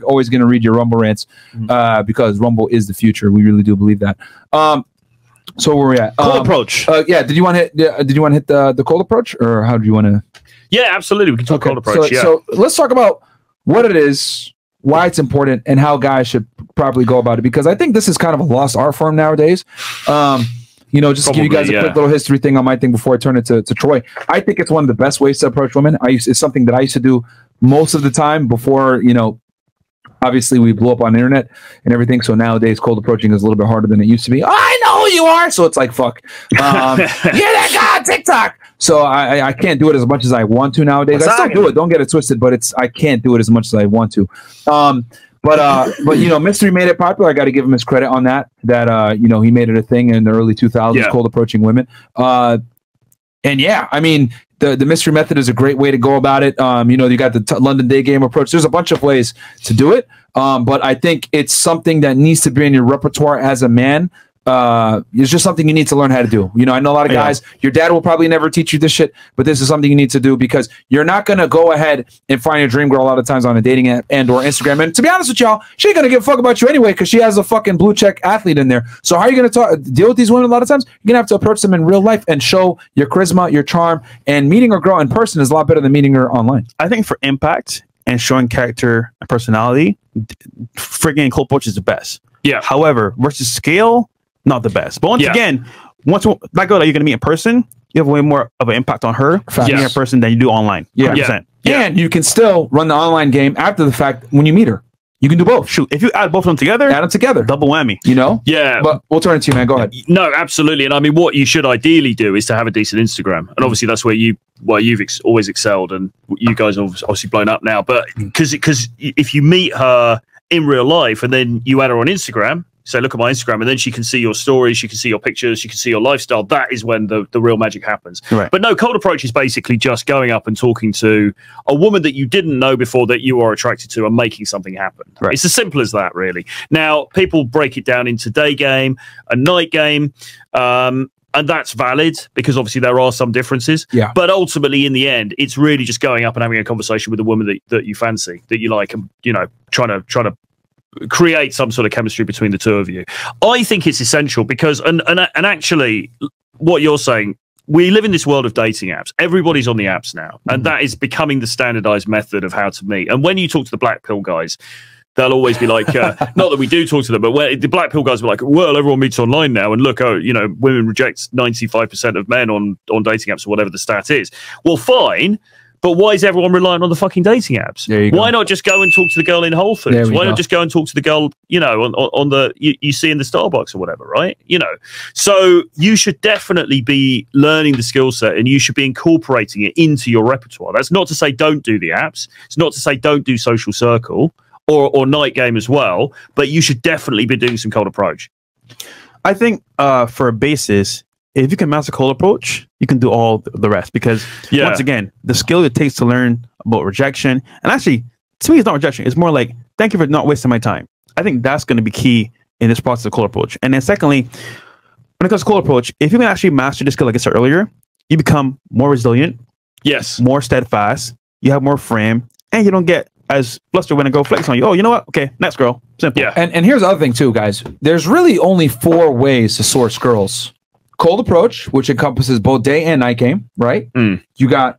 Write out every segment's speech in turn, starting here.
always going to read your Rumble rants because Rumble is the future. We really do believe that. So where are we at? Cold approach. Yeah. Did you want to hit? Did you want to hit the cold approach, or how do you want to? Yeah, absolutely. We can talk cold approach. So let's talk about what it is, why it's important, and how guys should properly go about it. Because I think this is kind of a lost art form nowadays. You know, just to give you guys a quick little history thing on my thing before I turn it to Troy. I think it's one of the best ways to approach women. It's something that I used to do most of the time before, you know, obviously we blew up on the internet and everything. So nowadays cold approaching is a little bit harder than it used to be. I know who you are. So it's like, fuck. You're that guy on TikTok. So I can't do it as much as I want to nowadays. I still do it. Don't get it twisted, but I can't do it as much as I want to. But you know, Mystery made it popular. I got to give him his credit on that. You know, he made it a thing in the early 2000s, cold approaching women. And yeah, I mean, the Mystery method is a great way to go about it. You know, you got the London day game approach. There's a bunch of ways to do it. But I think it's something that needs to be in your repertoire as a man. It's just something you need to learn how to do. You know, I know a lot of guys, your dad will probably never teach you this shit, but this is something you need to do because you're not going to go ahead and find your dream girl a lot of times on a dating app and or Instagram. And to be honest with y'all, she ain't going to give a fuck about you anyway because she has a fucking blue check athlete in there. So how are you going to deal with these women a lot of times? You're going to have to approach them in real life and show your charisma, your charm, and meeting a girl in person is a lot better than meeting her online. I think for impact and showing character and personality, friggin' cold approach is the best. Yeah. However, versus scale, not the best. But once again, that girl that you're going to meet in person, you have way more of an impact on her meeting in person than you do online. Yeah. And you can still run the online game after the fact when you meet her. You can do both. Shoot, if you add both of them together, double whammy. You know? Yeah. But we'll turn it to you, man. Go ahead. No, absolutely. And I mean, what you should ideally do is to have a decent Instagram. And obviously that's where you've always excelled, and you guys have obviously blown up now. But because if you meet her in real life and then you add her on Instagram, say, look at my Instagram, and then she can see your stories, she can see your pictures, she can see your lifestyle. That is when the real magic happens. Right. But no, cold approach is basically just going up and talking to a woman that you didn't know before that you are attracted to and making something happen. Right. It's as simple as that, really. Now, people break it down into day game, a night game, and that's valid because obviously there are some differences. Yeah. But ultimately, in the end, it's really just going up and having a conversation with a woman that you fancy, that you like, and, you know, trying to create some sort of chemistry between the two of you. I think it's essential because, and actually, what you're saying, we live in this world of dating apps. Everybody's on the apps now, and that is becoming the standardized method of how to meet. And when you talk to the black pill guys, they'll always be like, not that we do talk to them, but where the black pill guys were like, well, everyone meets online now, and look, you know, women reject 95% of men on dating apps or whatever the stat is. Well, fine. But why is everyone relying on the fucking dating apps? Why not just go and talk to the girl in Whole Foods? Why not just go and talk to the girl, you know, on the you see in the Starbucks or whatever, right? You know, so you should definitely be learning the skill set, and you should be incorporating it into your repertoire. That's not to say don't do the apps. It's not to say don't do Social Circle or Night Game as well. But you should definitely be doing some cold approach. I think for a basis, if you can master cold approach, you can do all the rest. Because once again, the skill it takes to learn about rejection, and actually, to me, it's not rejection. It's more like, thank you for not wasting my time. I think that's going to be key in this process of cold approach. And then secondly, when it comes to cold approach, if you can actually master the skill, like I said earlier, you become more resilient, more steadfast, you have more frame, and you don't get as flustered when I go flex on you. Oh, you know what? Okay, next girl. Simple. Yeah. And here's the other thing too, guys. There's really only 4 ways to source girls. Cold approach, which encompasses both day and night game, right? You got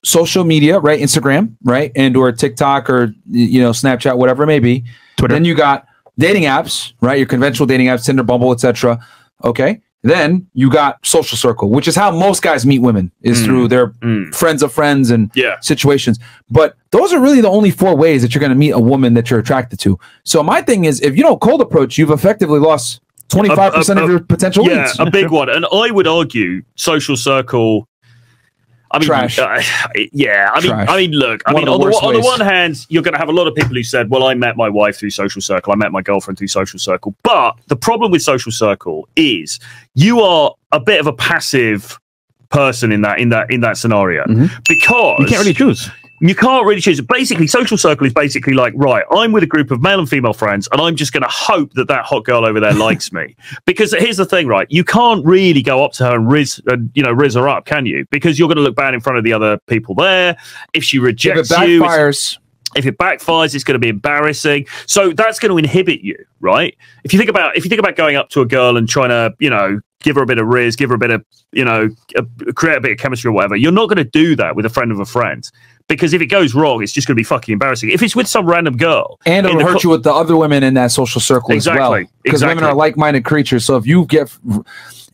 social media, right? Instagram, right? And or TikTok or, you know, Snapchat, whatever it may be. Twitter. Then you got dating apps, right? Your conventional dating apps, Tinder, Bumble, etc. Okay. Then you got Social Circle, which is how most guys meet women, is through their friends of friends and situations. But those are really the only 4 ways that you're going to meet a woman that you're attracted to. So my thing is, if you don't cold approach, you've effectively lost 25% of your potential leads. A big one. And I would argue Social Circle, I mean, trash. I mean, look, on the one hand, you're going to have a lot of people who said, well, I met my wife through Social Circle. I met my girlfriend through Social Circle. But the problem with Social Circle is you are a bit of a passive person in that scenario because you can't really choose. You can't really choose. Basically, Social Circle is basically like, right, I'm with a group of male and female friends, and I'm just going to hope that that hot girl over there likes me. Because here's the thing, right? You can't really go up to her and riz her up, can you? Because you're going to look bad in front of the other people there. If she rejects you, If it backfires, it's going to be embarrassing. So that's going to inhibit you, right? If you think about going up to a girl and trying to, you know, give her a bit of riz, give her a bit of, you know, create a bit of chemistry or whatever, you're not going to do that with a friend of a friend. Because if it goes wrong, it's just going to be fucking embarrassing. If it's with some random girl, and it'll hurt you with the other women in that social circle as well. Because women are like-minded creatures. So if you get,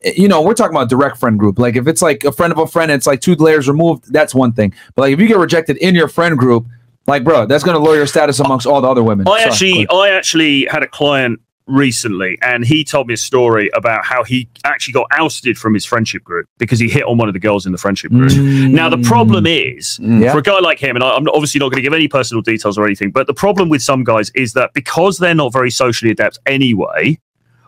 you know, we're talking about direct friend group. Like if it's like a friend of a friend, and it's like 2 layers removed. That's one thing. But like if you get rejected in your friend group, like bro, that's going to lower your status amongst all the other women. I actually had a client recently, and he told me a story about how he actually got ousted from his friendship group because he hit on one of the girls in the friendship group. Now the problem is for a guy like him, and I'm obviously not going to give any personal details or anything, but the problem with some guys is that because they're not very socially adept anyway,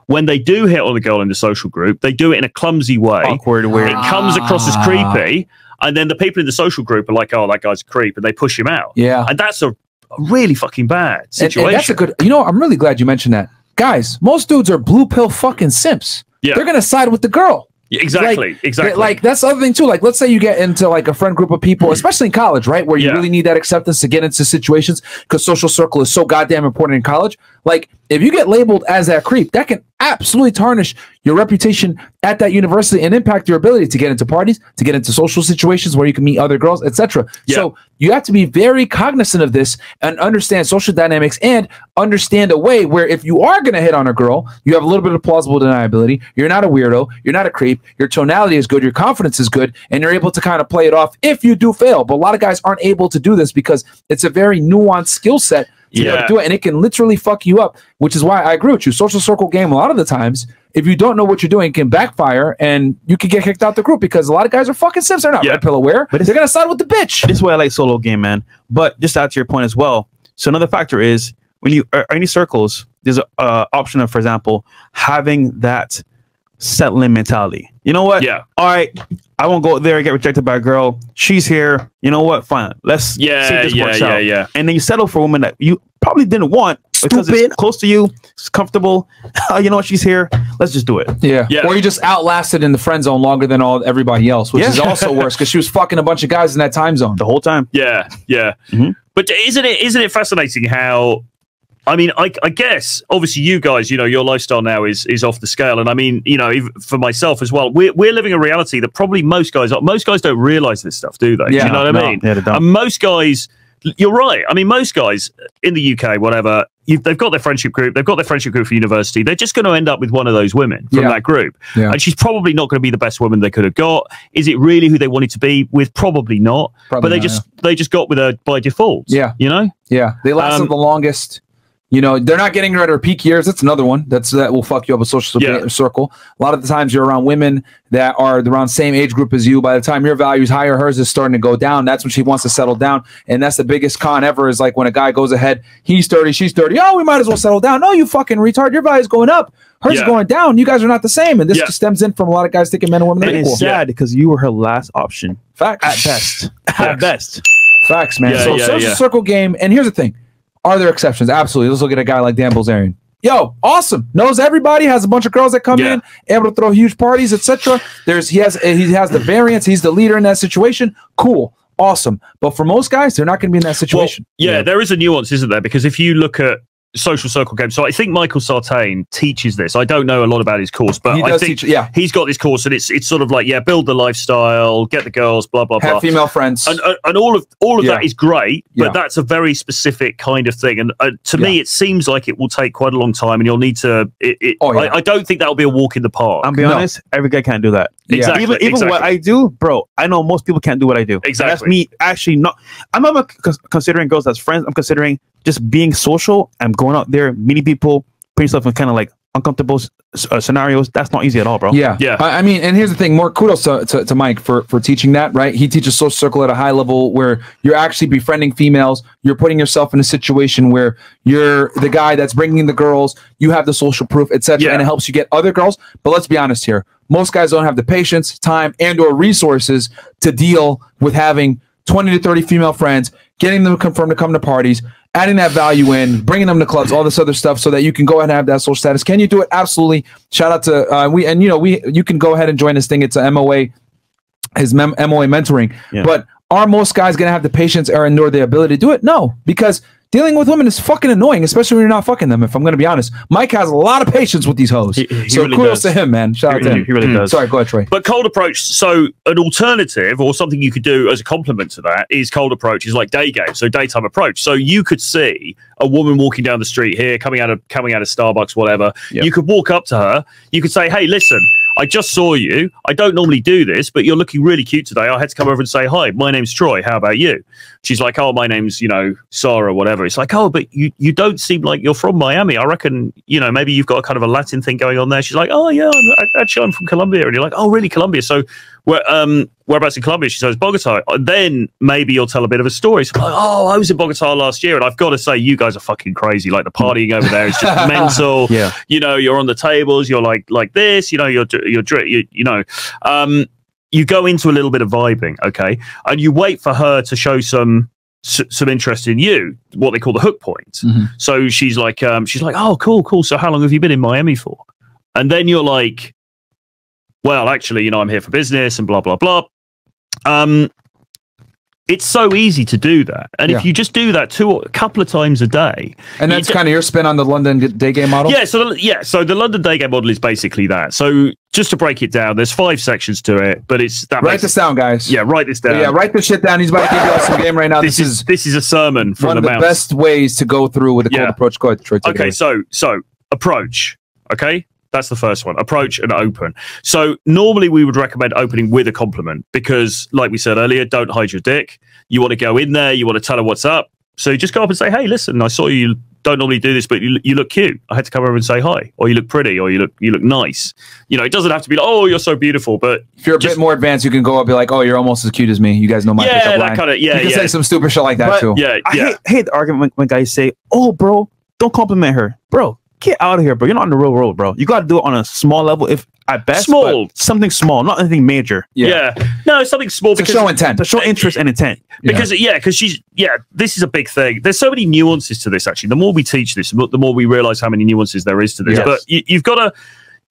when they do hit on a girl in the social group, they do it in a clumsy way. Awkward, weird. It comes across as creepy, and then the people in the social group are like, "Oh, that guy's a creep," and they push him out. Yeah, and that's a really fucking bad situation. And that's a good. You know, I'm really glad you mentioned that. Guys, most dudes are blue pill fucking simps. Yeah. They're going to side with the girl. Exactly. Exactly. Like, that's the other thing, too. Like, let's say you get into, like, a friend group of people, especially in college, right? Where you really need that acceptance to get into situations because social circle is so goddamn important in college. Like, if you get labeled as that creep, that can absolutely tarnish your reputation at that university and impact your ability to get into parties, to get into social situations where you can meet other girls, etc. So you have to be very cognizant of this and understand social dynamics and understand a way where if you are going to hit on a girl, you have a little bit of plausible deniability. You're not a weirdo. You're not a creep. Your tonality is good. Your confidence is good. And you're able to kind of play it off if you do fail. But a lot of guys aren't able to do this because it's a very nuanced skill set to be able to do it, and it can literally fuck you up, which is why I agree with you. Social circle game, a lot of the times, if you don't know what you're doing, it can backfire, and you can get kicked out the group because a lot of guys are fucking simps. They're not red pill aware, but they're going to side with the bitch. This is why I like solo game, man. But just to add to your point as well, so another factor is when you are any circles, there's an option of, for example, having that settling mentality. You know what? Yeah. All right. I won't go there and get rejected by a girl. She's here. You know what? Fine. Let's see if this works out. And then you settle for a woman that you probably didn't want because it's close to you, it's comfortable. You know what? She's here. Let's just do it. Yeah. Or you just outlasted in the friend zone longer than everybody else, which is also worse because she was fucking a bunch of guys in that time zone the whole time. Yeah. Yeah. But isn't it fascinating how? I mean, I guess obviously you guys, you know, your lifestyle now is off the scale, and I mean, you know, for myself as well, we're living a reality that probably most guys don't realize this stuff, do they? Yeah, do you know what I mean? Yeah, they don't. And most guys, you're right. I mean, most guys in the UK, whatever, they've got their friendship group. They've got their friendship group for university. They're just going to end up with one of those women from that group, and she's probably not going to be the best woman they could have got. Is it really who they wanted to be with? Probably not. But they just got with her by default. Yeah, you know. Yeah, they lasted the longest. You know, they're not getting her at her peak years. That's another one. That will fuck you up a social circle. A lot of the times you're around women that are around the same age group as you. By the time your value is higher, hers is starting to go down. That's when she wants to settle down. And that's the biggest con ever is like when a guy goes ahead, he's 30, she's 30. Oh, we might as well settle down. No, you fucking retard. Your value is going up. Hers is going down. You guys are not the same. And this just stems in from a lot of guys thinking men and women are equal. It's sad because you were her last option. Facts. At best. At best. Facts, man. So social circle game. And here's the thing. Are there exceptions? Absolutely. Let's look at a guy like Dan Bilzerian. Yo, awesome. Knows everybody. Has a bunch of girls that come in, able to throw huge parties, etc. He has the variance. He's the leader in that situation. Cool, awesome. But for most guys, they're not going to be in that situation. Well, there is a nuance, isn't there? Because if you look at social circle games, so I think Michael Sartain teaches this. I don't know a lot about his course, but I think he's got this course, and it's sort of like build the lifestyle, get the girls, blah blah blah, have female friends, and all of that is great, but that's a very specific kind of thing. And to me, it seems like it will take quite a long time, and you'll need to. I don't think that'll be a walk in the park. I'll be honest, every guy can't do that. Exactly. Even what I do, bro. I know most people can't do what I do. Exactly. That's me actually not. I'm not considering girls as friends. I'm considering just being social and going out there, meeting people, putting yourself in kind of like uncomfortable scenarios. That's not easy at all, bro. Yeah. I mean, and here's the thing. More kudos to Mike for teaching that, right? He teaches social circle at a high level where you're actually befriending females. You're putting yourself in a situation where you're the guy that's bringing the girls. You have the social proof, etc., and it helps you get other girls. But let's be honest here. Most guys don't have the patience, time, and or resources to deal with having 20 to 30 female friends, getting them confirmed to come to parties, adding that value in, bringing them to clubs, all this other stuff so that you can go ahead and have that social status. Can you do it? Absolutely. Shout out to you can go ahead and join this thing. It's a MOA, his MOA mentoring. But are most guys going to have the patience or nor the ability to do it? No, because dealing with women is fucking annoying, especially when you're not fucking them. If I'm going to be honest, Mike has a lot of patience with these hoes. So really kudos to him, man. Shout out to him. He really does. Sorry, go ahead, Troy. But cold approach. So an alternative or something you could do as a complement to that is cold approach is like day game. So daytime approach. So you could see a woman walking down the street here, coming out of Starbucks, whatever. Yep. You could walk up to her. You could say, "Hey, listen, I just saw you. I don't normally do this, but you're looking really cute today. I had to come over and say hi. My name's Troy. How about you?" She's like, "Oh, my name's, Sarah, whatever." It's like, "Oh, but you don't seem like you're from Miami. I reckon, maybe you've got a kind of a Latin thing going on there." She's like, "Oh, yeah, I'm from Colombia." And you're like, "Oh, really, Colombia? So whereabouts in Colombia?" She says, "Bogota." Then maybe you'll tell a bit of a story. So like, "Oh, I was in Bogota last year, and I've got to say, you guys are fucking crazy. Like the partying over there is just mental. Yeah. You're on the tables. You're like this. You go into a little bit of vibing, okay, and you wait for her to show some interest in you, what they call the hook point. Mm-hmm. So she's like, "Oh, cool. So how long have you been in Miami for?" And then you're like, "Well, actually, I'm here for business and blah blah blah." It's so easy to do that, and if you just do that a couple of times a day, and that's kind of your spin on the London day game model. Yeah, so the London day game model is basically that. So just to break it down, there's 5 sections to it, but it's that. Write this down, guys. Yeah, write this down. Yeah, write this shit down. He's about to give you all some game right now. This is a sermon from one of the best ways to go through with a cold approach. Go ahead, Troy. Okay, so approach. Okay. That's the first one, approach and open. So normally we would recommend opening with a compliment because, like we said earlier, don't hide your dick. You want to go in there. You want to tell her what's up. So you just go up and say, "Hey, listen, I saw you don't normally do this, but you look cute. I had to come over and say hi." Or "You look pretty," or you look nice. It doesn't have to be like, "Oh, you're so beautiful." But if you're a bit more advanced, you can go up and be like, "Oh, you're almost as cute as me." You guys know my pickup line. Kind of, you can say some stupid shit like that too. Yeah, I hate the argument when guys say, "Oh, bro, don't compliment her, bro. Get out of here, bro. You're not on the real world, bro. You got to do it on a small level, if at best, something small, not anything major." Yeah. No, something small to show intent, to show interest and intent. Because this is a big thing. There's so many nuances to this. Actually, the more we teach this, the more we realize how many nuances there is to this. Yes. But you've got to.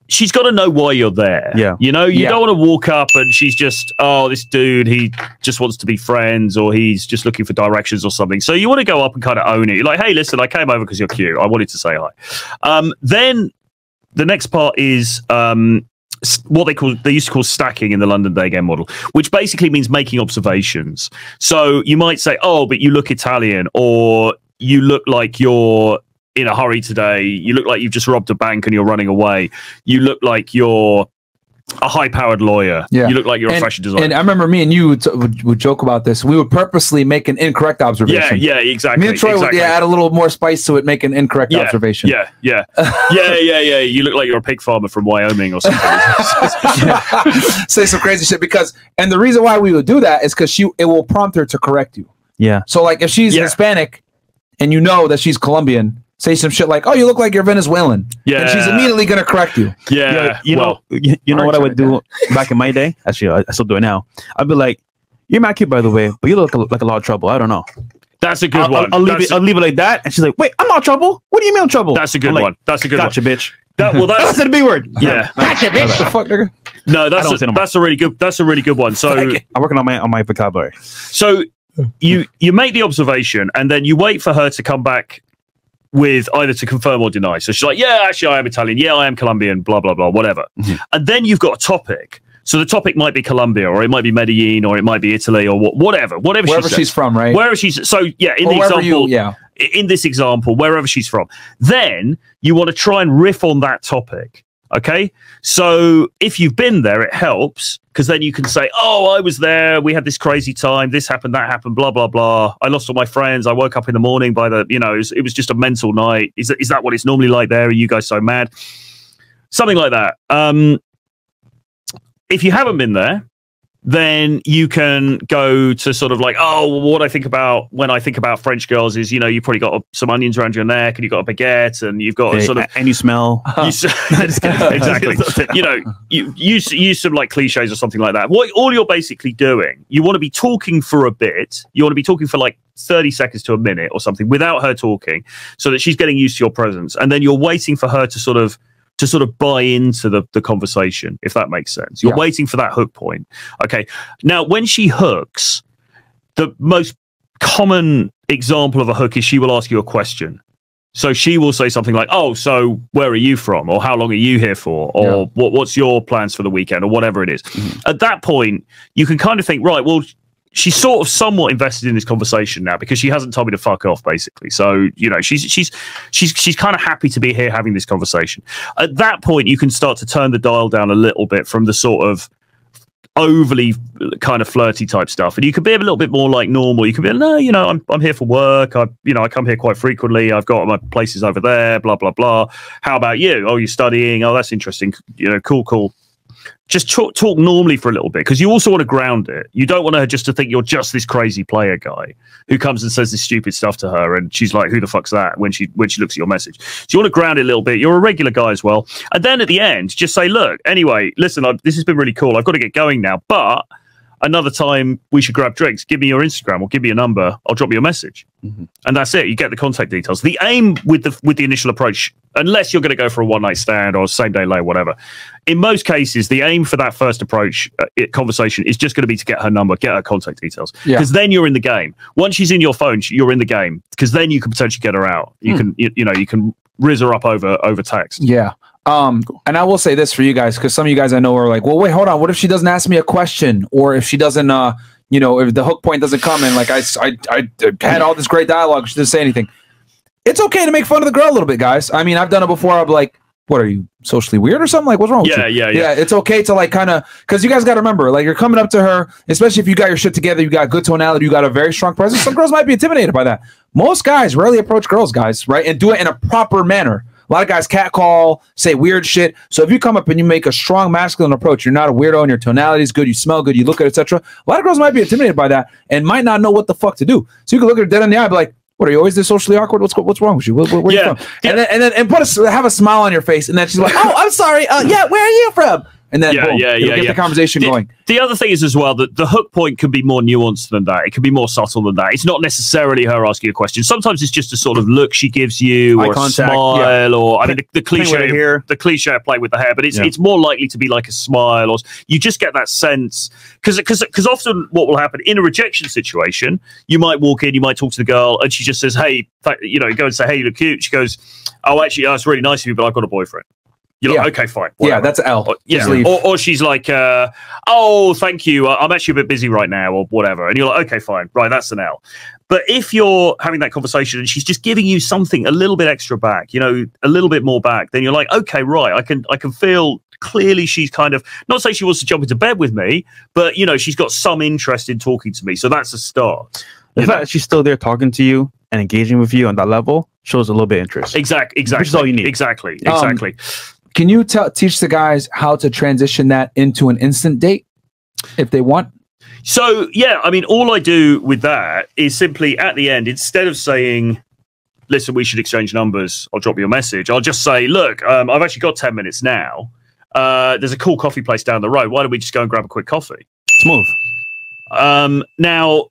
She's got to know why you're there. Yeah. You don't want to walk up and she's just, "Oh, this dude, he just wants to be friends," or he's just looking for directions or something. So you want to go up and kind of own it. You're like, "Hey, listen, I came over because you're cute. I wanted to say hi." Then the next part is what they used to call stacking in the London day game model, which basically means making observations. So you might say, "Oh, but you look Italian," or "You look like you're in a hurry today. You look like you've just robbed a bank and you're running away. You look like you're a high-powered lawyer. You look like you're a fashion designer." And I remember me and you would joke about this. We would purposely make an incorrect observation. Yeah, exactly. Me and Troy would add a little more spice to it, make an incorrect observation. Yeah. You look like you're a pig farmer from Wyoming or something. Say some crazy shit and the reason why we would do that is because it will prompt her to correct you. Yeah. So like if she's Hispanic and you know that she's Colombian, say some shit like, "Oh, you look like you're Venezuelan." Yeah. And she's immediately going to correct you. Yeah. You know what I would do back in my day? Actually, I still do it now. I'd be like, "You're mad cute, by the way, but you look like a lot of trouble. I don't know." That's a good one. I'll leave it like that. And she's like, "Wait, I'm not trouble. What do you mean I'm trouble?" That's a good one. That's a good gotcha, one. Bitch. That's the B word. Yeah. Gotcha, bitch. What the fuck, nigga? No, that's a really good one. So I'm working on my vocabulary. So you make the observation and then you wait for her to come back with either to confirm or deny. So she's like, "Yeah, actually I am Italian. Yeah, I am Colombian, blah, blah, blah, whatever." Mm-hmm. And then you've got a topic. So the topic might be Colombia, or it might be Medellin, or it might be Italy, or whatever she's from, right? Wherever she's, so yeah, in this example, wherever she's from. Then you want to try and riff on that topic. Okay, so if you've been there, it helps because then you can say, "Oh, I was there. We had this crazy time. This happened, that happened. Blah blah blah. I lost all my friends. I woke up in the morning by the, it was just a mental night. Is that what it's normally like there? Are you guys so mad?" Something like that. If you haven't been there, then you can go to sort of like, "Oh, what I think about when I think about French girls is, you've probably got some onions around your neck and you've got a baguette and you've got and you smell." Exactly. You use some like cliches or something like that. All you're basically doing, you want to be talking for a bit. You want to be talking for like 30 seconds to a minute or something without her talking so that she's getting used to your presence. And then you're waiting for her to sort of buy into the conversation, if that makes sense. You're waiting for that hook point. Okay. Now, when she hooks, the most common example of a hook is she will ask you a question. So she will say something like, "Oh, so where are you from?" or "How long are you here for?" or what's your plans for the weekend?" or whatever it is. At that point, you can kind of think, right, well, she's sort of somewhat invested in this conversation now because she hasn't told me to fuck off, basically. So, you know, she's kind of happy to be here having this conversation. At that point, you can start to turn the dial down a little bit from the sort of overly kind of flirty type stuff, and you could be a little bit more like normal. You could be like, no, you know, I'm here for work. I come here quite frequently. I've got my places over there, blah blah blah. How about you? Oh, you're studying. Oh, that's interesting. You know, cool. Just talk normally for a little bit, because you also want to ground it. You don't want her just to think you're just this crazy player guy who comes and says this stupid stuff to her, and she's like, "Who the fuck's that?" when she looks at your message. So you want to ground it a little bit. You're a regular guy as well, and then at the end, just say, "Look, anyway, listen, this has been really cool. I've got to get going now, but another time we should grab drinks. Give me your Instagram or give me your number. I'll drop you a message." And that's it. You get the contact details. The aim with the initial approach, unless you're going to go for a one-night stand or same day lay, whatever, in most cases, the aim for that first approach conversation is just going to be to get her number, get her contact details, because then you're in the game. Once she's in your phone, you're in the game, because then you can potentially get her out. You can, you can riz her up over text. Yeah. And I will say this for you guys, because some of you guys I know are like, well, wait, hold on. What if she doesn't ask me a question, or if she doesn't, if the hook point doesn't come in? Like I had all this great dialogue, she doesn't say anything. It's okay to make fun of the girl a little bit, guys. I mean, I've done it before. I'm like, what are you, socially weird or something? Like, what's wrong with you? Yeah. It's okay to like kind of, because you guys got to remember, like, you're coming up to her, especially if you got your shit together, you got good tonality, you got a very strong presence. Some girls might be intimidated by that. Most guys rarely approach girls, guys, right? And do it in a proper manner. A lot of guys catcall, say weird shit. So if you come up and you make a strong masculine approach, you're not a weirdo and your tonality is good, you smell good, you look good, etc. A lot of girls might be intimidated by that and might not know what the fuck to do. So you can look at her dead in the eye and be like, what, are you always this socially awkward? What's wrong with you? Where are you from? And have a smile on your face, and then she's like, oh, I'm sorry. Yeah, where are you from? And then boom, get the conversation going. The other thing is as well that the hook point can be more nuanced than that. It can be more subtle than that. It's not necessarily her asking a question. Sometimes it's just a sort of look she gives you, or a smile, or I mean the cliche play with the hair, but it's more likely to be like a smile, or you just get that sense, because often what will happen in a rejection situation, you might walk in, you might talk to the girl, and she just says, hey, you go and say, hey, you look cute. She goes, oh, actually, it's really nice of you, but I've got a boyfriend. You're like, okay, fine. Whatever. Yeah, that's an L. Or she's like, oh, thank you. I'm actually a bit busy right now, or whatever. And you're like, okay, fine. Right, that's an L. But if you're having that conversation and she's just giving you something a little bit extra back, a little bit more back, then you're like, okay, right. I can feel clearly she's kind of, not say she wants to jump into bed with me, but, she's got some interest in talking to me. So that's a start. The fact that she's still there talking to you and engaging with you on that level shows a little bit of interest. Exactly. Which is all you need. Exactly. Can you teach the guys how to transition that into an instant date if they want? So, yeah, I mean, all I do with that is simply at the end, instead of saying, listen, we should exchange numbers, I'll drop you a message, I'll just say, look, I've actually got 10 minutes now. There's a cool coffee place down the road. Why don't we just go and grab a quick coffee? Smooth. Now,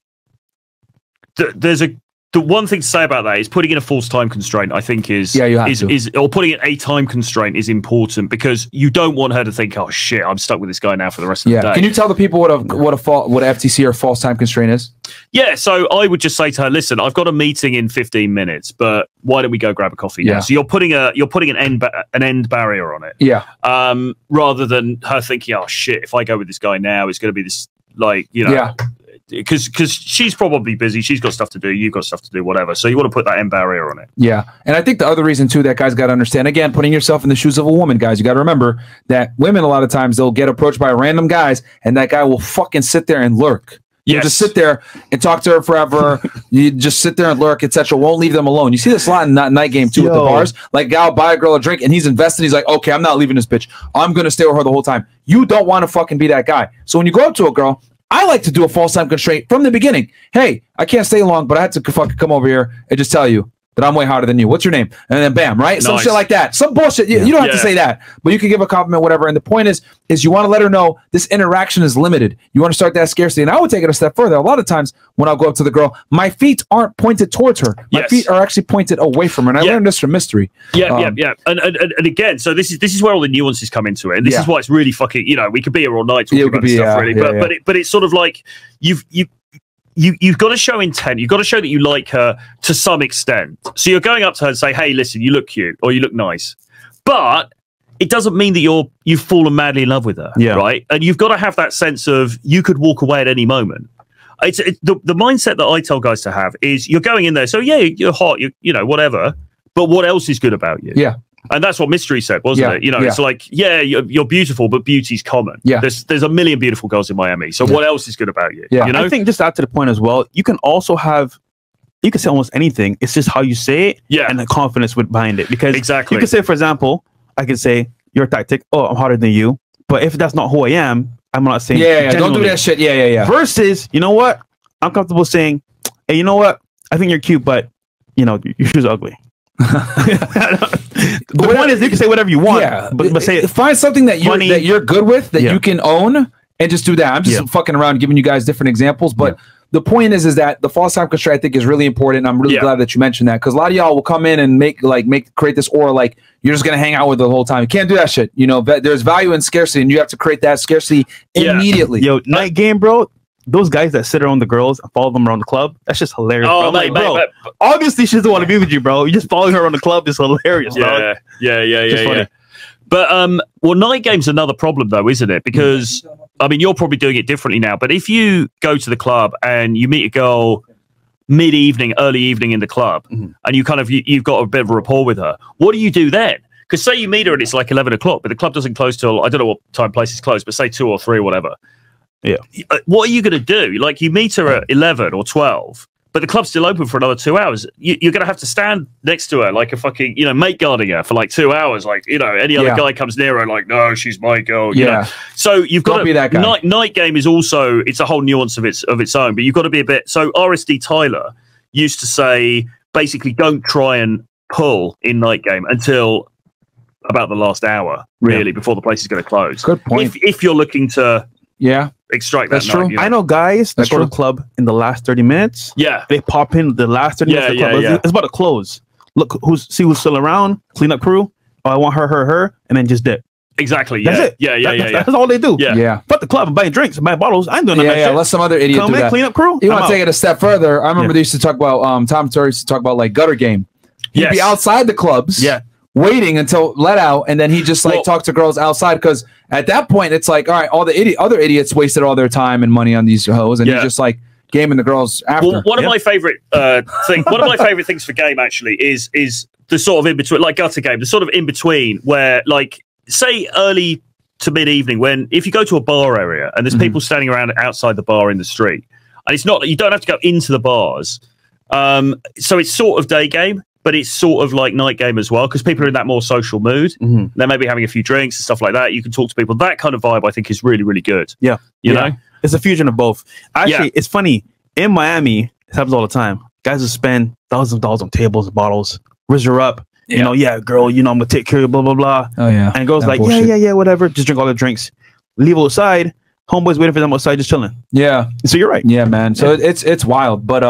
the one thing to say about that is putting in a false time constraint, I think or putting in a time constraint is important, because you don't want her to think, oh shit, I'm stuck with this guy now for the rest of the day. Can you tell the people what a FTC or false time constraint is? Yeah, so I would just say to her, listen, I've got a meeting in 15 minutes, but why don't we go grab a coffee now? So you're putting an end barrier on it. Yeah. Rather than her thinking, oh shit, if I go with this guy now, it's going to be this, like, because she's probably busy, she's got stuff to do, you've got stuff to do, whatever. So you want to put that end barrier on it. Yeah. And I think the other reason too that guys got to understand, again, putting yourself in the shoes of a woman, guys, you got to remember that women, a lot of times, they'll get approached by random guys, and that guy will fucking sit there and lurk. You just sit there and talk to her forever. You just sit there and lurk, etc. Won't leave them alone. You see this a lot in that night game too with the bars. Like, a guy will buy a girl a drink and he's invested. He's like, okay, I'm not leaving this bitch. I'm gonna stay with her the whole time. You don't want to fucking be that guy. So when you go up to a girl, I like to do a false time constraint from the beginning. Hey, I can't stay long, but I had to fucking come over here and just tell you that I'm way hotter than you. What's your name? And then bam, right? Nice. Some shit like that. Some bullshit. You don't have to say that, but you can give a compliment, whatever. And the point is you want to let her know this interaction is limited. You want to start that scarcity. And I would take it a step further. A lot of times when I'll go up to the girl, my feet aren't pointed towards her. My feet are actually pointed away from her. And I learned this from Mystery. And again, so this is where all the nuances come into it. And this is why it's really fucking, we could be here all night talking about this stuff, really. But it's sort of like you've got to show intent. You've got to show that you like her to some extent. So you're going up to her and say, hey, listen, you look cute or you look nice. But it doesn't mean that you've fallen madly in love with her, right? And you've got to have that sense of you could walk away at any moment. The mindset that I tell guys to have is you're going in there. So yeah, you're hot, you know, whatever. But what else is good about you? Yeah. And that's what Mystery said, wasn't it? You know, it's like, yeah, you're beautiful, but beauty's common. Yeah. There's a million beautiful girls in Miami. So what else is good about you? Yeah. You know? I think just to add to the point as well, you can also you can say almost anything. It's just how you say it and the confidence behind it. Because you can say, for example, I can say, your tactic, oh, I'm hotter than you. But if that's not who I am, I'm not saying don't do that shit. Yeah. Versus, you know what? I'm comfortable saying, hey, you know what? I think you're cute, but you know, your shoes are ugly. The point is, you can say whatever you want, but say find something that you're good with, that you can own, and just do that. I'm just fucking around giving you guys different examples, but the point is that the false time constraint, I think, is really important. I'm really glad that you mentioned that, because a lot of y'all will come in and create this aura like you're just gonna hang out with her the whole time. You can't do that shit. You know, there's value in scarcity, and you have to create that scarcity immediately. Yo, night game, bro. Those guys that sit around the girls and follow them around the club, that's just hilarious. Oh, bro. Mate, obviously she doesn't want to be with you, bro. You just following her around the club is hilarious. Yeah. But well, night game's another problem though, isn't it? Because I mean, you're probably doing it differently now. But if you go to the club and you meet a girl mid-evening, early evening in the club, and you you've got a bit of a rapport with her, what do you do then? Because say you meet her and it's like 11 o'clock, but the club doesn't close till, I don't know what time places close, but say 2 or 3 or whatever. Yeah. What are you going to do? Like, you meet her at 11 or 12, but the club's still open for another 2 hours. You're going to have to stand next to her like a fucking, you know, mate guarding her for like 2 hours. Like, you know, any other guy comes near her, like, no, she's my girl. You know? So you've got to be that guy. Night game is also, it's a whole nuance of its own, but you've got to be a bit. So RSD Tyler used to say, basically, don't try and pull in night game until about the last hour, really, before the place is going to close. Good point. If you're looking to extract that. That's true. You know? I know guys that go to the club in the last 30 minutes. Yeah. They pop in the last 30 minutes of the club. It's about to close. Look, see who's still around, clean up crew. Oh, I want her, and then just dip. Exactly. That's it. That's all they do. Yeah. Fuck the club and buying drinks and buying bottles. I ain't doing that. Yeah. Let some other idiot come do in, that. Clean up crew. You want to take it a step further? I remember they used to talk about Tom Turner used to talk about like gutter game. He'd be outside the clubs. Yeah. Waiting until let out, and then he just like talk to girls outside, because at that point it's like, all right, all the other idiots wasted all their time and money on these hoes, and he's just like gaming the girls after. Well, one of my favorite things for game actually is the sort of in between, like gutter game, the sort of in between where, like, say early to mid evening, when if you go to a bar area and there's people standing around outside the bar in the street, and it's not, you don't have to go into the bars, so it's sort of day game, but it's sort of like night game as well, because people are in that more social mood. They're maybe having a few drinks and stuff like that. You can talk to people. That kind of vibe, I think, is really, really good. Yeah. You know? It's a fusion of both. Actually, it's funny. In Miami, it happens all the time. Guys will spend thousands of dollars on tables and bottles, raise her up. You know, girl, you know, I'm going to take care of you, blah, blah, blah. Oh, yeah. And girls like, bullshit. yeah, whatever. Just drink all the drinks. Leave outside. Homeboys waiting for them outside, just chilling. Yeah. So you're right. Yeah, man. So it's wild, but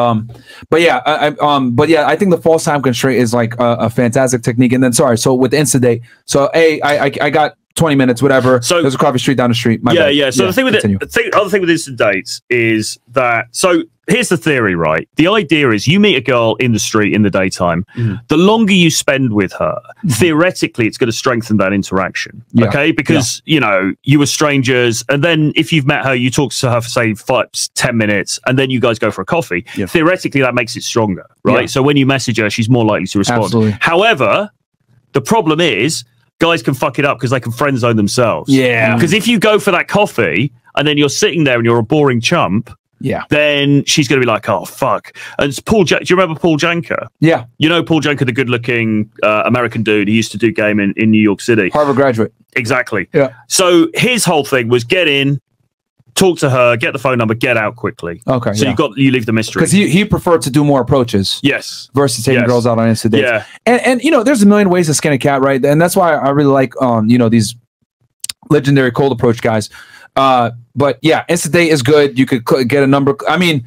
yeah, I think the false time constraint is like a fantastic technique. And then so with the Insta-date, so I got 20 minutes, whatever. So there's a coffee street down the street. So the thing with the other thing with instant dates is that, so here's the theory, right? The idea is you meet a girl in the street in the daytime. The longer you spend with her, theoretically, it's going to strengthen that interaction. Okay, because you know, you were strangers, and then if you've met her, you talk to her for say 5-10 minutes, and then you guys go for a coffee. Theoretically, that makes it stronger, right? So when you message her, she's more likely to respond. Absolutely. However, the problem is, guys can fuck it up because they can friend zone themselves. Yeah. Because if you go for that coffee and then you're sitting there and you're a boring chump, then she's going to be like, oh, fuck. And it's Paul, do you remember Paul Janker? Yeah. You know Paul Janker, the good-looking American dude. He used to do game in New York City. Harvard graduate. Exactly. Yeah. So his whole thing was get in, talk to her, get the phone number, get out quickly. Okay. So you leave the mystery. Because he preferred to do more approaches. Yes. Versus taking girls out on Insta dates. Yeah. And you know, there's a million ways to skin a cat, right? And that's why I really like you know, these legendary cold approach guys. But yeah, Insta date is good. You could get a number. I mean,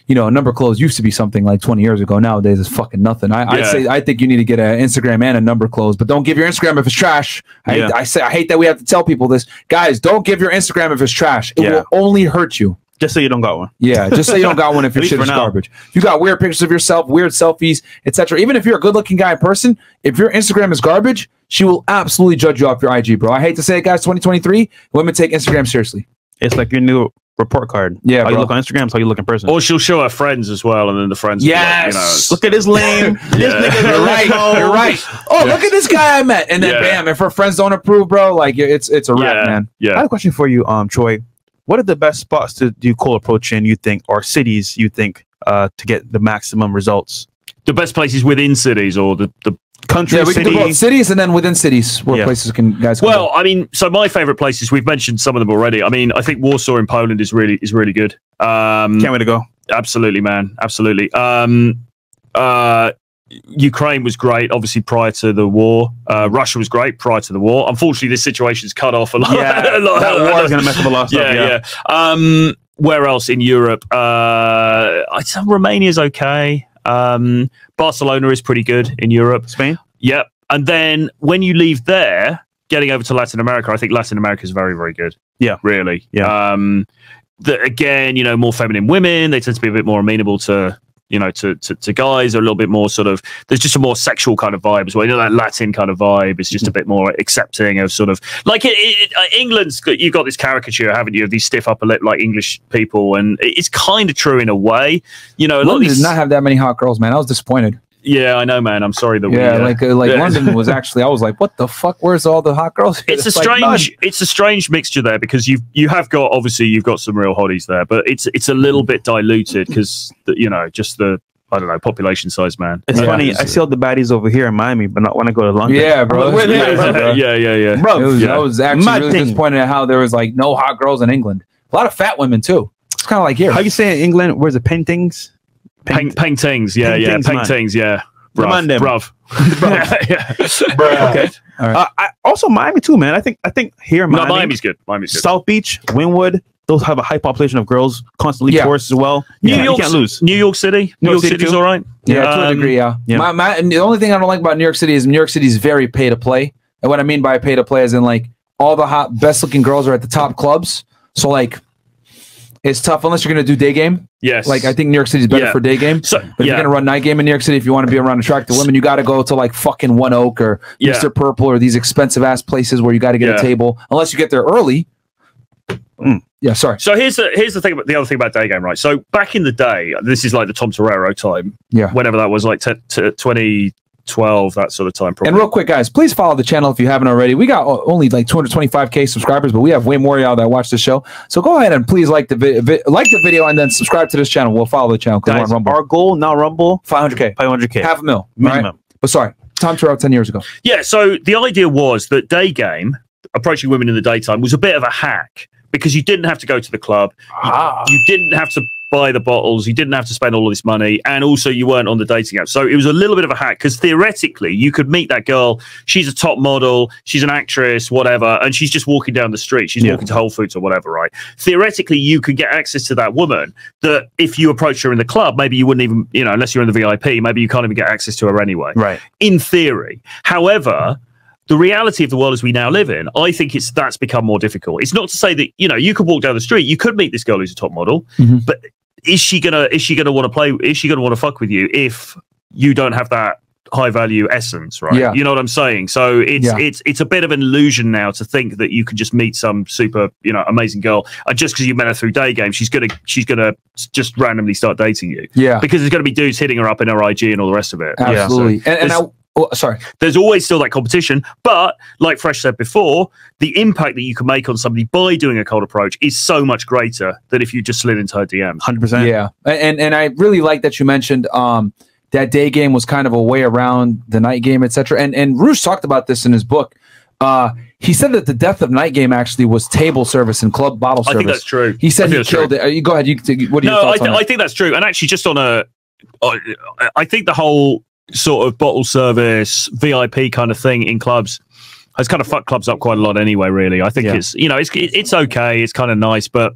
you know, a number close used to be something like 20 years ago. Nowadays, it's fucking nothing. I think you need to get an Instagram and a number close, but don't give your Instagram if it's trash. I hate that we have to tell people this. Guys, don't give your Instagram if it's trash. It will only hurt you. Just so you don't got one. Yeah, just so you don't got one if your shit is garbage. If you got weird pictures of yourself, weird selfies, etc. Even if you're a good-looking guy in person, if your Instagram is garbage, she will absolutely judge you off your IG, bro. I hate to say it, guys. 2023, women take Instagram seriously. It's like your new report card. Yeah, how you look on Instagram, how you look in person. Or she'll show her friends as well, and then the friends. Yes, like, look at this lame. This nigga, you're right. You're right. Oh, look at this guy I met, and then bam, if her friends don't approve, bro, like it's a wrap, man. Yeah. I have a question for you, Troy. What are the best spots to do cold approach in, you think, or cities you think, to get the maximum results? The best places within cities or the country, we can do both cities and then within cities where places guys can go. I mean, so my favorite places, we've mentioned some of them already. I mean, I think Warsaw in Poland is really good. Can't wait to go. Absolutely, man. Absolutely. Ukraine was great, obviously, prior to the war. Russia was great prior to the war. Unfortunately, this situation's cut off a lot. Yeah, that war is going to mess up a lot of stuff. Yeah. Where else in Europe? I'd say Romania's okay. Barcelona is pretty good in Europe. Spain? Yep. And then when you leave there, getting over to Latin America, I think Latin America is very, very good. Yeah. Really. Yeah. Again, more feminine women. They tend to be a bit more amenable to guys. Are a little bit more sort of, there's just a more sexual kind of vibe as well. That Latin kind of vibe is just a bit more accepting of sort of like England's you've got this caricature, haven't you, of these stiff upper lip like English people, and it's kind of true in a way. London did not have that many hot girls, man. I was disappointed. Yeah, I know, man. I'm sorry that London was actually. I was like, what the fuck? Where's all the hot girls? It's a strange mixture there because you've got some real hotties there, but it's a little bit diluted because just the I don't know population size, man. It's funny. I see all the baddies over here in Miami, but not when I go to London. Yeah, bro. Yeah. Bro, I was actually really disappointed at how there was like no hot girls in England. A lot of fat women too. It's kind of like here. How you say in England? Where's the paintings? Paintings, yeah. Paintings, yeah. Bruv. Okay. All right. Also Miami too, man. I think here in Miami. No, Miami's good. South Beach, Wynwood, those have a high population of girls, constantly tourists as well. New York, you can't lose. New York City. New York City's all right. Yeah, to a degree, yeah. The only thing I don't like about New York City is New York City is very pay to play. And what I mean by pay to play is in like all the hot, best looking girls are at the top clubs. So like it's tough unless you're going to do day game. Yes. Like I think New York City is better for day game. But if you're going to run night game in New York City, if you want to be around attractive women, you got to go to like fucking One Oak or Mr. Purple or these expensive ass places where you got to get a table. Unless you get there early. Yeah, sorry. So here's the thing about the other thing about day game, right? So back in the day, this is like the Tom Torero time. Yeah. Whenever that was, like 2012, that sort of time. Probably. And real quick, guys, please follow the channel if you haven't already. We got only like 225K subscribers, but we have way more y'all that watch the show. So go ahead and please like the video and then subscribe to this channel. We'll follow the channel. Guys, our goal now, Rumble, 500K. 500K. $500,000 minimum. Right? But sorry, Tom Torero 10 years ago. Yeah. So the idea was that day game, approaching women in the daytime, was a bit of a hack. Because you didn't have to go to the club, you didn't have to buy the bottles, you didn't have to spend all of this money, and also you weren't on the dating app. So it was a little bit of a hack because theoretically you could meet that girl. She's a top model, she's an actress, whatever, and she's just walking down the street. She's walking to Whole Foods or whatever, right? Theoretically, you could get access to that woman that if you approached her in the club, maybe you wouldn't even, unless you're in the VIP, maybe you can't even get access to her anyway. Right. In theory. However, the reality of the world as we now live in, I think that's become more difficult. It's not to say that you could walk down the street, you could meet this girl who's a top model, but is she gonna want to play? Is she gonna want to fuck with you if you don't have that high value essence, right? Yeah. You know what I'm saying? So it's a bit of an illusion now to think that you can just meet some super amazing girl just because you met her through day game, she's gonna just randomly start dating you. Yeah, because there's gonna be dudes hitting her up in her IG and all the rest of it. Absolutely. Yeah, so sorry. There's always still that competition, but like Fresh said before, the impact that you can make on somebody by doing a cold approach is so much greater than if you just slid into her DMs. 100%. Yeah, and I really like that you mentioned that day game was kind of a way around the night game, etc. And Roosh talked about this in his book. He said that the death of night game actually was table service and club bottle service. I think that's true. He said he killed it. You go ahead. What are your thoughts on that? I think that's true. And actually, just on I think the whole sort of bottle service VIP kind of thing in clubs has kind of fucked clubs up quite a lot anyway, really. I think it's okay, it's kind of nice, but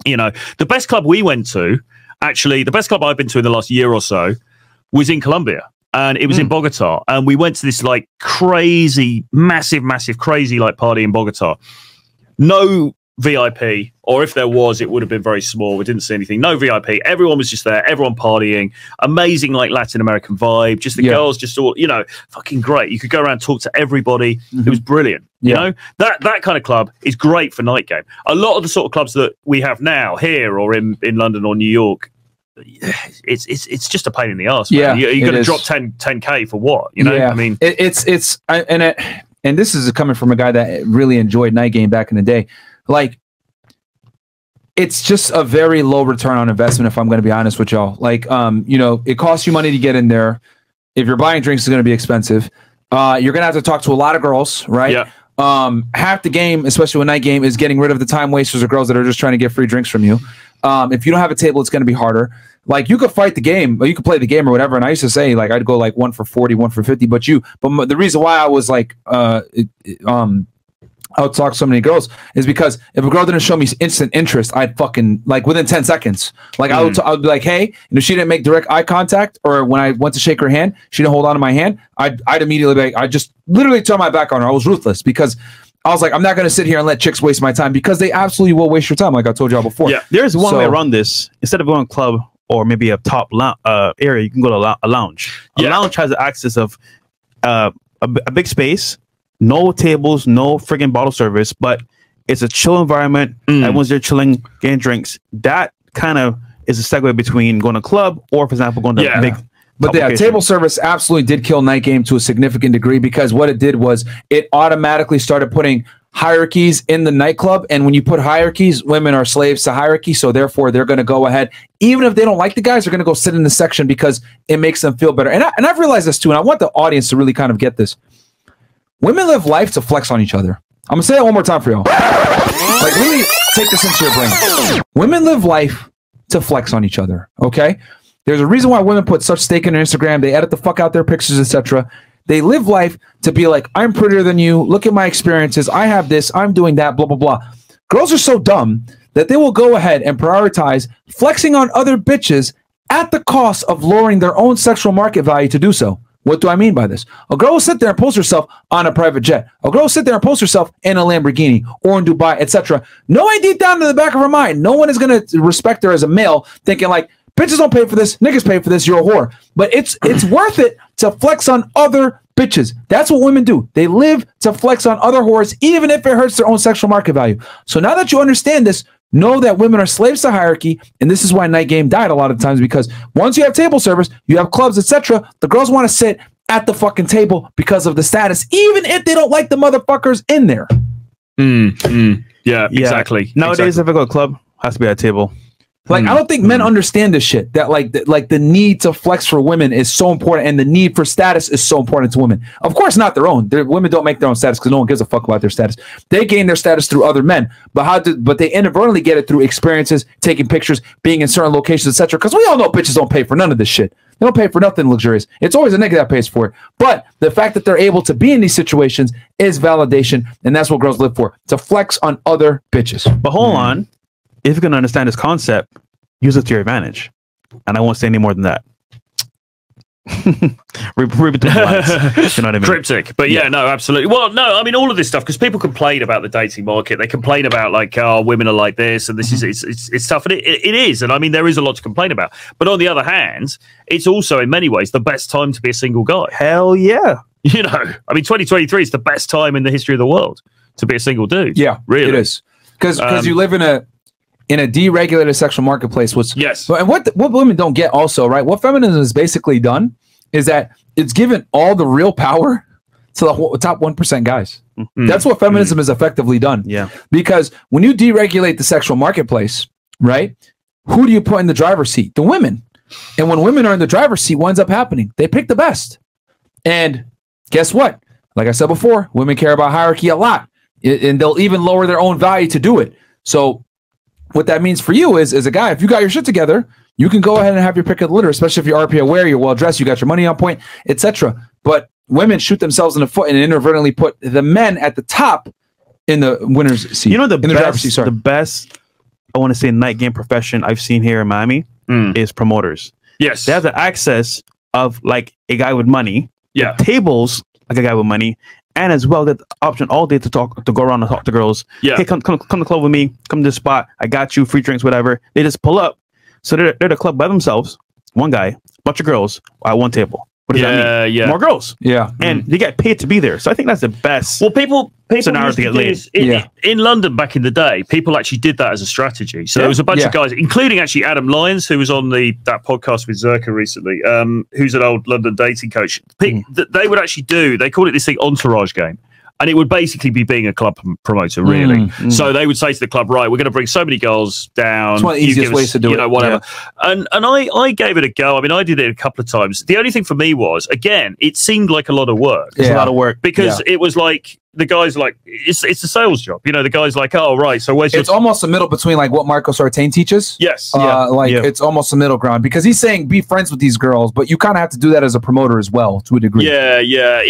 the best club we went to, actually the best club I've been to in the last year or so was in Colombia, and it was in Bogota, and we went to this like crazy massive crazy like party in Bogota. No VIP, or if there was, it would have been very small. We didn't see anything. No VIP. Everyone was just there. Everyone partying. Amazing, like Latin American vibe. Just the girls, just all, you know, fucking great. You could go around, talk to everybody. It was brilliant. You know, that kind of club is great for night game. A lot of the sort of clubs that we have now here or in London or New York, it's just a pain in the ass. Man. You're going to drop 10K for what? You know, I mean, and this is coming from a guy that really enjoyed night game back in the day. Like, it's just a very low return on investment, if I'm going to be honest with y'all. Like, you know, it costs you money to get in there. If you're buying drinks, it's going to be expensive. You're going to have to talk to a lot of girls, right? Yeah. Half the game, especially with night game, is getting rid of the time wasters or girls that are just trying to get free drinks from you. If you don't have a table, it's going to be harder. Like, you could fight the game, or you could play the game or whatever. And I used to say, like, I'd go like 1 for 40, 1 for 50. But the reason why I was like, I would talk to so many girls is because if a girl didn't show me instant interest, I'd fucking, like, within 10 seconds, like I would be like, hey, and if she didn't make direct eye contact, or when I went to shake her hand, she didn't hold on to my hand, I'd immediately be like, I just literally turn my back on her. I was ruthless because I was like, I'm not going to sit here and let chicks waste my time, because they absolutely will waste your time, like I told y'all before. Yeah, there's one way around this. Instead of going to club or maybe a top area, you can go to a lounge. A lounge has access of a big space, no tables, no friggin' bottle service, but it's a chill environment. Everyone's there chilling, getting drinks. That kind of is a segue between going to a club or, for example, going to a big. But table service absolutely did kill night game to a significant degree, because what it did was it automatically started putting hierarchies in the nightclub. And when you put hierarchies, women are slaves to hierarchy. So therefore, they're going to go ahead, even if they don't like the guys, they're going to go sit in the section because it makes them feel better. And I've realized this too, and I want the audience to really kind of get this. Women live life to flex on each other. I'm going to say that one more time for y'all. Like, really take this into your brain. Women live life to flex on each other, okay? There's a reason why women put such stake in their Instagram. They edit the fuck out their pictures, etc. They live life to be like, I'm prettier than you. Look at my experiences. I have this. I'm doing that, blah, blah, blah. Girls are so dumb that they will go ahead and prioritize flexing on other bitches at the cost of lowering their own sexual market value to do so. What do I mean by this? A girl will sit there and post herself on a private jet. A girl will sit there and post herself in a Lamborghini or in Dubai, etc. Knowing deep down in the back of her mind, no one is going to respect her as a male, thinking like, bitches don't pay for this, niggas pay for this, you're a whore. But it's worth it to flex on other bitches. That's what women do. They live to flex on other whores, even if it hurts their own sexual market value. So now that you understand this, know that women are slaves to hierarchy, and this is why night game died a lot of times, because once you have table service, you have clubs, etc., the girls want to sit at the fucking table because of the status, even if they don't like the motherfuckers in there. Yeah, exactly. Nowadays, if I go to a club, it has to be at a table. Like, I don't think men understand this shit, that like the need to flex for women is so important, and the need for status is so important to women. Of course, not their own. Women don't make their own status because no one gives a fuck about their status. They gain their status through other men, but they inadvertently get it through experiences, taking pictures, being in certain locations, etc. Because we all know bitches don't pay for none of this shit. They don't pay for nothing luxurious. It's always a nigga that pays for it. But the fact that they're able to be in these situations is validation, and that's what girls live for, to flex on other bitches. But hold on. If you can understand this concept, use it to your advantage. And I won't say any more than that. Read between the lines. You know what I mean? Cryptic. But yeah, no, absolutely. Well, no, I mean, all of this stuff, because people complain about the dating market. They complain about, like, oh, women are like this, and this is, it's tough. And it is. And I mean, there is a lot to complain about. But on the other hand, it's also, in many ways, the best time to be a single guy. Hell yeah. You know, I mean, 2023 is the best time in the history of the world to be a single dude. Yeah, really. It is. Because you live in a deregulated sexual marketplace, and what women don't get also, right? What feminism has basically done is that it's given all the real power to the top 1% guys. That's what feminism has effectively done. Yeah. Because when you deregulate the sexual marketplace, right, who do you put in the driver's seat? The women. And when women are in the driver's seat, what ends up happening? They pick the best. And guess what? Like I said before, women care about hierarchy a lot, and they'll even lower their own value to do it. So what that means for you is, as a guy, if you got your shit together, you can go ahead and have your pick of the litter, especially if you're RP aware, you're well dressed, you got your money on point, etc. But women shoot themselves in the foot and inadvertently put the men at the top in the winner's seat. You know, the best, I want to say, night game profession I've seen here in Miami is promoters. Yes. They have the access of, like, a guy with money, tables like a guy with money, and as well that option all day to go around and talk to girls. Yeah. Hey, come to the club with me. Come to this spot. I got you. Free drinks, whatever. They just pull up. So they're the club by themselves. One guy, bunch of girls at one table. What does that mean? Yeah. More girls. Yeah. And they get paid to be there. So I think that's the best. Well, people scenario used to to get do laid. this in London back in the day, people actually did that as a strategy. So there was a bunch of guys, including actually Adam Lyons, who was on that podcast with Zerka recently, who's an old London dating coach. They would actually they called it this thing, entourage game. And it would basically be being a club promoter, really. So they would say to the club, right, we're going to bring so many girls down. It's one of the easiest ways to do it. Whatever. Yeah. And I gave it a go. I mean, I did it a couple of times. The only thing for me was, again, it seemed like a lot of work. It's a lot of work. Because it was like, the guy's like, it's a sales job. You know, the guy's like, oh, right, so where's your... It's almost a middle between like what Marco Sartain teaches. Yes. It's almost a middle ground because he's saying be friends with these girls, but you kind of have to do that as a promoter as well to a degree. Yeah.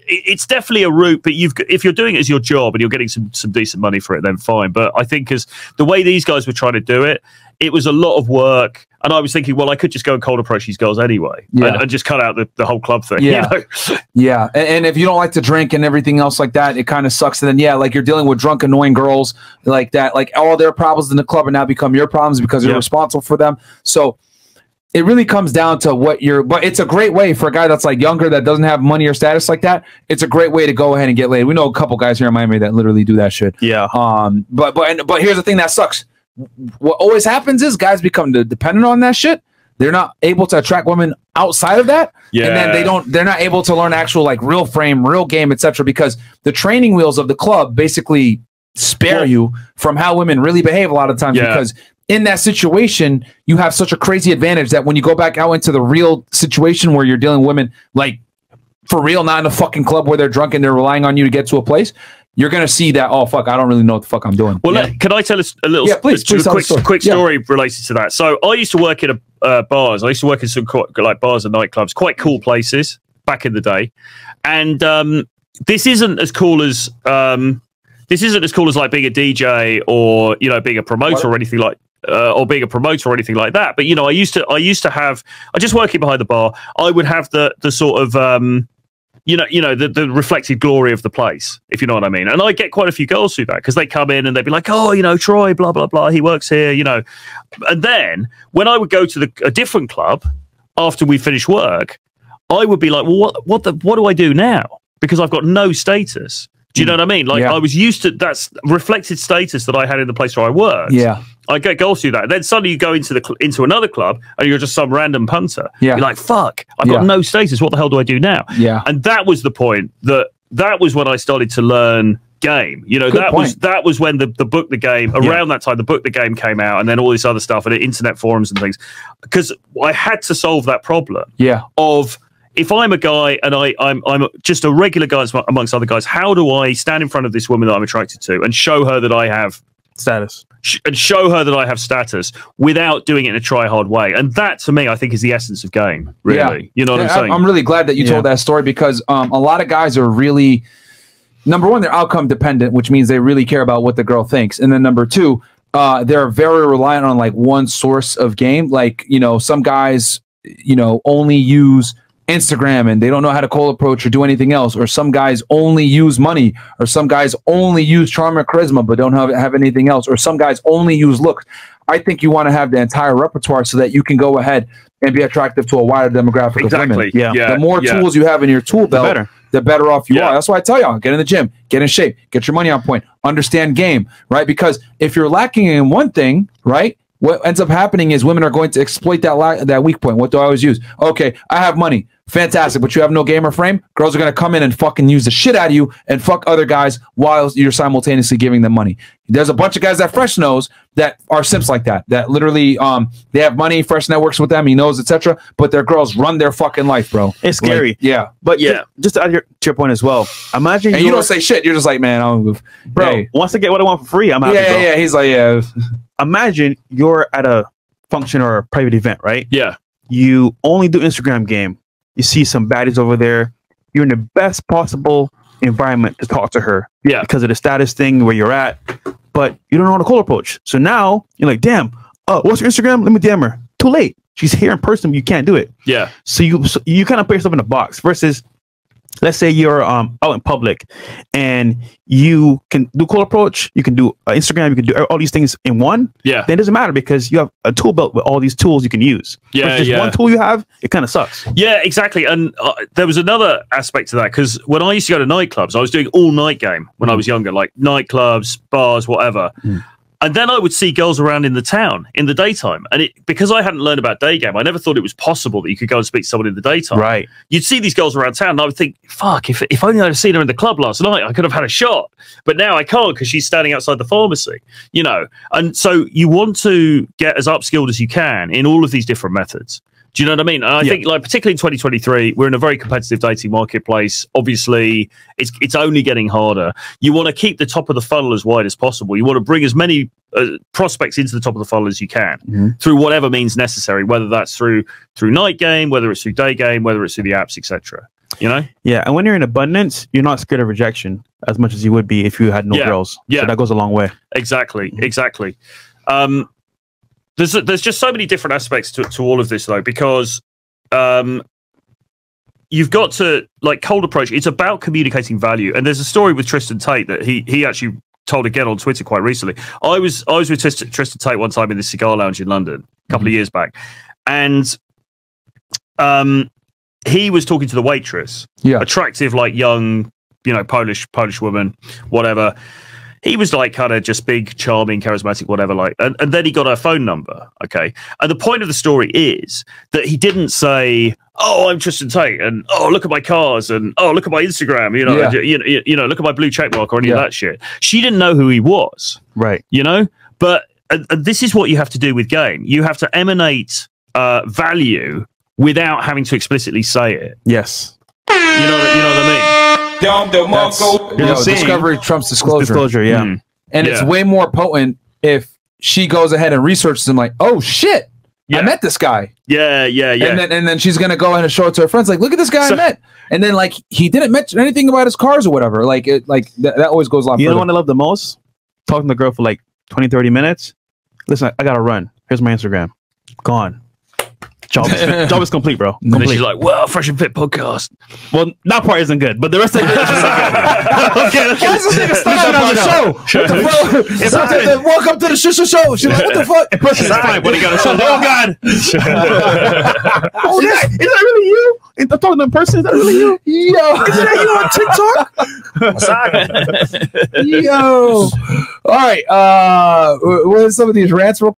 It's definitely a route, but if you're doing it as your job and you're getting some decent money for it, then fine. But I think as the way these guys were trying to do it, it was a lot of work. And I was thinking, well, I could just go and cold approach these girls anyway and just cut out the whole club thing. Yeah. You know? Yeah. And if you don't like to drink and everything else like that, it kind of sucks. And then, like you're dealing with drunk, annoying girls like that. Like all their problems in the club are now become your problems because you're responsible for them. So it really comes down to but it's a great way for a guy that's like younger that doesn't have money or status like that. It's a great way to go ahead and get laid. We know a couple guys here in Miami that literally do that shit. Yeah. But here's the thing that sucks. What always happens is guys become dependent on that shit. They're not able to attract women outside of that. Yeah. And then they're not able to learn actual like real frame, real game, etc. because the training wheels of the club basically spare you from how women really behave a lot of times because in that situation, you have such a crazy advantage that when you go back out into the real situation where you're dealing with women, like for real, not in a fucking club where they're drunk and they're relying on you to get to a place, you're going to see that, oh, fuck, I don't really know what the fuck I'm doing. Well, can I tell us a little quick story related to that? So I used to work in bars. I used to work in some like bars and nightclubs, quite cool places back in the day. And this isn't as cool as like being a DJ or, you know, being a promoter or anything like that. But, you know, I used to have, I just working behind the bar, I would have the sort of, the reflected glory of the place, if you know what I mean. And I get quite a few girls through that because they come in and they'd be like, oh, you know, Troy, blah, blah, blah, he works here, you know. And then when I would go to a different club after we finished work, I would be like, well, what do I do now? Because I've got no status. Do you know what I mean? Like I was used to that reflected status that I had in the place where I worked. Yeah, I get girls through that. Then suddenly you go into another club and you're just some random punter. Yeah, you're like, fuck, I've got no status. What the hell do I do now? Yeah, and that was the point that was when I started to learn game. You know, that was when the book The Game, around that time the book The Game came out, and then all this other stuff and internet forums and things, because I had to solve that problem. Yeah, of if I'm a guy and I'm just a regular guy amongst other guys, how do I stand in front of this woman that I'm attracted to and show her that I have status, without doing it in a try-hard way? And that, to me, I think is the essence of game, really. Yeah. You know what I'm saying? I'm really glad that you told that story because a lot of guys are really, number one, they're outcome dependent, which means they really care about what the girl thinks. And then number two, they're very reliant on like one source of game. Like, you know, some guys, you know, only use Instagram and they don't know how to cold approach or do anything else, or some guys only use money, or some guys only use charm or charisma but don't have anything else, or some guys only use looks. I think you want to have the entire repertoire so that you can go ahead and be attractive to a wider demographic of women. The more tools you have in your tool belt, the better off you are. That's why I tell y'all, get in the gym, get in shape, get your money on point, understand game, right? Because if you're lacking in one thing, right, what ends up happening is women are going to exploit that weak point. What do I always use? Okay, I have money. Fantastic, but you have no gamer frame. Girls are going to come in and fucking use the shit out of you and fuck other guys while you're simultaneously giving them money. There's a bunch of guys that Fresh knows that are simps like that literally they have money, Fresh networks with them, he knows, etc. But their girls run their fucking life, bro. It's scary. Like, but just to your point as well. Imagine you don't say shit. You're just like, man, once I get what I want for free, I'm happy. Yeah. He's like, Imagine you're at a function or a private event, right? Yeah. You only do Instagram game. You see some baddies over there. You're in the best possible environment to talk to her. Yeah. Because of the status thing where you're at. But you don't know how to cold approach. So now you're like, damn, what's your Instagram? Let me DM her. Too late. She's here in person, but you can't do it. Yeah. So you kind of put yourself in a box versus let's say you're out in public and you can do cold approach, you can do Instagram, you can do all these things in one. Yeah. Then it doesn't matter because you have a tool belt with all these tools you can use. Yeah. Just one tool you have, it kind of sucks. Yeah, exactly. And there was another aspect to that because when I used to go to nightclubs, I was doing all night game when I was younger, like nightclubs, bars, whatever. And then I would see girls around in the town in the daytime. And because I hadn't learned about day game, I never thought it was possible that you could go and speak to someone in the daytime. Right. You'd see these girls around town and I would think, fuck, if only I'd have seen her in the club last night, I could have had a shot. But now I can't because she's standing outside the pharmacy, you know. And so you want to get as upskilled as you can in all of these different methods. Do you know what I mean? And I think, like, particularly in 2023, we're in a very competitive dating marketplace. Obviously, it's only getting harder. You want to keep the top of the funnel as wide as possible. You want to bring as many prospects into the top of the funnel as you can through whatever means necessary, whether that's through night game, whether it's through day game, whether it's through the apps, etc. You know? Yeah, and when you're in abundance, you're not scared of rejection as much as you would be if you had no girls. Yeah, so that goes a long way. Exactly. There's just so many different aspects to all of this, though, because you've got to, like, cold approach. It's about communicating value. And there's a story with Tristan Tate that he actually told again on Twitter quite recently. I was with Tristan Tate one time in the cigar lounge in London a couple of years back, and he was talking to the waitress, attractive, like, young, you know, Polish woman, whatever. He was like kind of just big, charming, charismatic, whatever. Like, and then he got her phone number. Okay, and the point of the story is that he didn't say, "Oh, I'm Tristan Tate," and "Oh, look at my cars," and "Oh, look at my Instagram," you know, you know, look at my blue check mark or any of that shit. She didn't know who he was, right? You know, but this is what you have to do with game. You have to emanate value without having to explicitly say it. Yes, you know what I mean. Discovery trumps disclosure. And it's way more potent if she goes ahead and researches him, like, oh shit, I met this guy. And then she's gonna go ahead and show it to her friends, like, look at this guy I met. And then, like, he didn't mention anything about his cars or whatever. Like, that always goes a lot. You know what I love the most? Talking to the girl for like 20-30 minutes. Listen, I gotta run. Here's my Instagram. Gone. Job is complete, bro. And then she's like, well, Fresh and Fit podcast. Well, that part isn't good, but the rest of it is good. Okay. Why is this nigga starting on the show? Welcome to the Shisha Show. She's like, what the fuck? In person, it's fine, but he got a show. Oh, God. Oh, is that really you? I'm talking in person. Is that really you? Yo. Is that you on TikTok? Yo. All right. What are some of these rants real